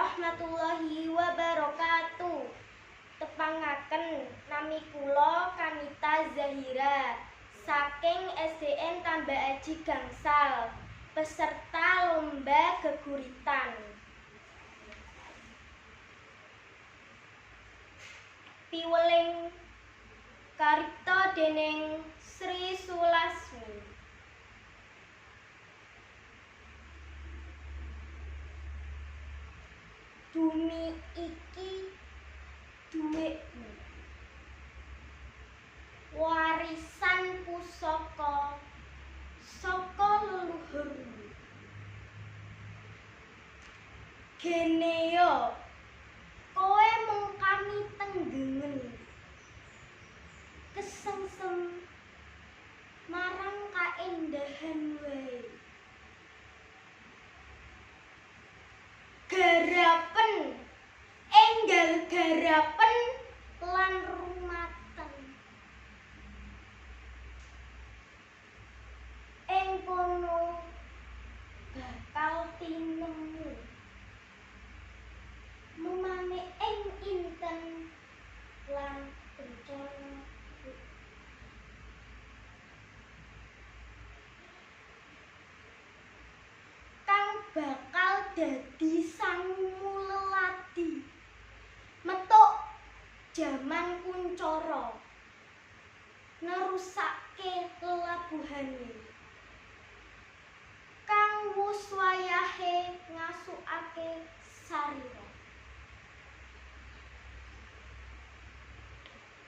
warahmatullahi wabarakatuh. Tepangaken nami kula Kanita Zahira saking SDN Tambak Aji Gangsal, peserta lomba geguritan. Piweling karipta dening Sri Sulasmi. Bumi iki duwekmu, warisan pusaka saka leluhurmu. Gene yo kowe mung kami tenggengen, kesengsem marang kaendahan wae. Garapen enggal garapen lan rumaten, ing kono bakal tinemu memane ing inten lan bencana kang bakal dadi sangu lelati metuk jaman kuncara nerusakke lelabuhane kang wus wayahe ngasukake sarira.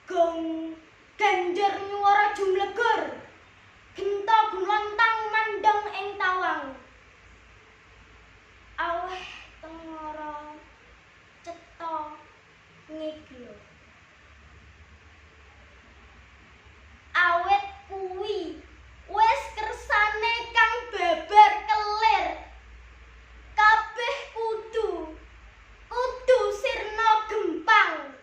Gong ganjar nyuwara jumlegur, genta gulontang mandang ing tawang. Aweh tengara cetha ngeglo. Awet kuwi wis kersane kang babar kelir. Kabeh kudu sirna gempang.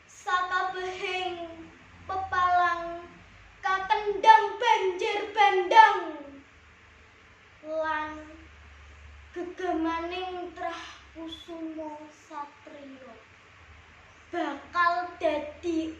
Sakabehing pepalang kakendang banjir bandang. Lan gegemaning trah kusuma satriya bakal dadi